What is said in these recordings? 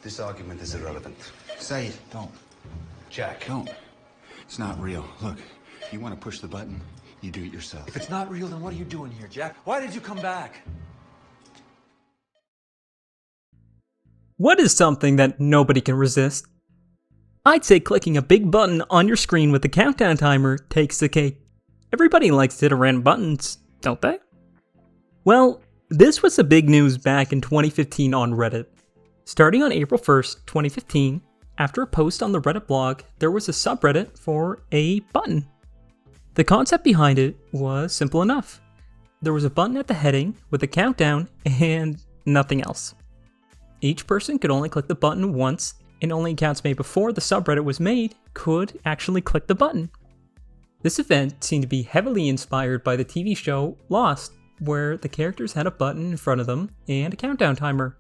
This argument is irrelevant. Say it. Don't. Jack. Don't. It's not real. Look, you want to push the button, you do it yourself. If it's not real, then what are you doing here, Jack? Why did you come back? What is something that nobody can resist? I'd say clicking a big button on your screen with a countdown timer takes the cake. Everybody likes to hit random buttons, don't they? Well, this was the big news back in 2015 on Reddit. Starting on April 1st, 2015, after a post on the Reddit blog, there was a subreddit for a button. The concept behind it was simple enough. There was a button at the heading with a countdown and nothing else. Each person could only click the button once, and only accounts made before the subreddit was made could actually click the button. This event seemed to be heavily inspired by the TV show Lost, where the characters had a button in front of them and a countdown timer,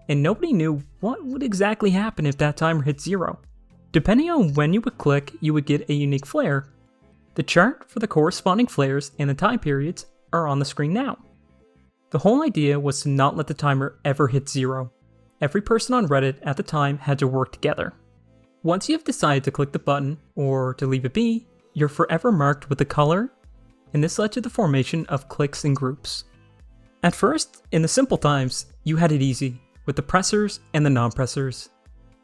and nobody knew what would exactly happen if that timer hit 0. Depending on when you would click, you would get a unique flare. The chart for the corresponding flares and the time periods are on the screen now. The whole idea was to not let the timer ever hit 0. Every person on Reddit at the time had to work together. Once you have decided to click the button, or to leave it be, you're forever marked with a color, and this led to the formation of cliques and groups. At first, in the simple times, you had it easy, with the pressers and the non-pressers.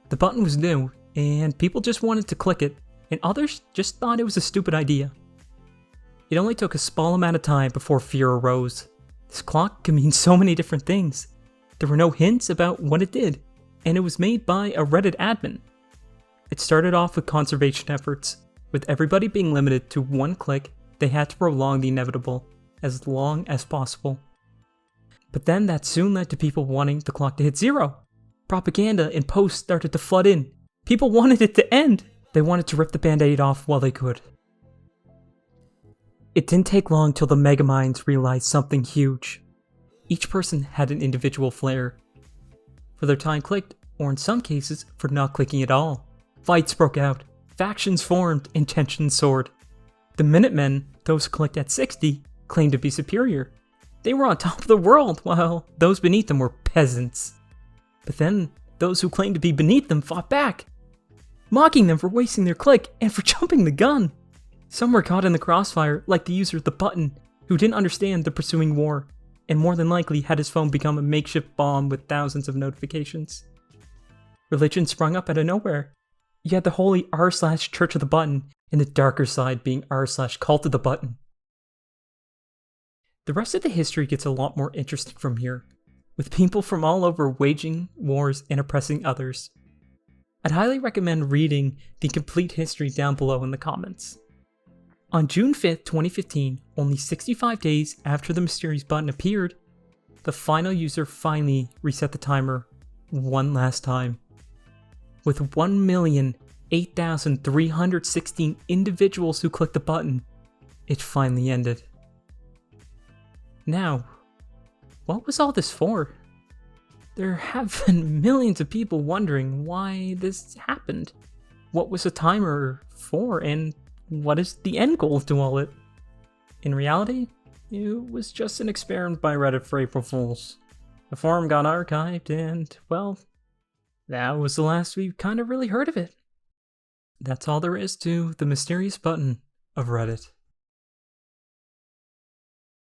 The button was new, and people just wanted to click it, and others just thought it was a stupid idea. It only took a small amount of time before fear arose. This clock could mean so many different things. There were no hints about what it did, and it was made by a Reddit admin. It started off with conservation efforts. With everybody being limited to one click, they had to prolong the inevitable as long as possible. But then that soon led to people wanting the clock to hit 0. Propaganda and posts started to flood in. People wanted it to end. They wanted to rip the band-aid off while they could. It didn't take long till the megaminds realized something huge. Each person had an individual flare. For their time clicked, or in some cases, for not clicking at all. Fights broke out, factions formed, and tensions soared. The Minutemen, those who clicked at 60, claimed to be superior. They were on top of the world, while those beneath them were peasants. But then, those who claimed to be beneath them fought back, mocking them for wasting their click and for jumping the gun. Some were caught in the crossfire, like the user of the button, who didn't understand the pursuing war, and more than likely had his phone become a makeshift bomb with thousands of notifications. Religion sprung up out of nowhere. You had the holy r/Church of the Button, and the darker side being r/Cult of the Button. The rest of the history gets a lot more interesting from here, with people from all over waging wars and oppressing others. I'd highly recommend reading the complete history down below in the comments. On June 5th, 2015, only 65 days after the mysterious button appeared, the final user finally reset the timer one last time. With 1,008,316 individuals who clicked the button, it finally ended. Now, what was all this for? There have been millions of people wondering why this happened. What was the timer for, and what is the end goal to all it? In reality, it was just an experiment by Reddit for April Fools. The forum got archived and, well, that was the last we kind of really heard of it. That's all there is to the mysterious button of Reddit.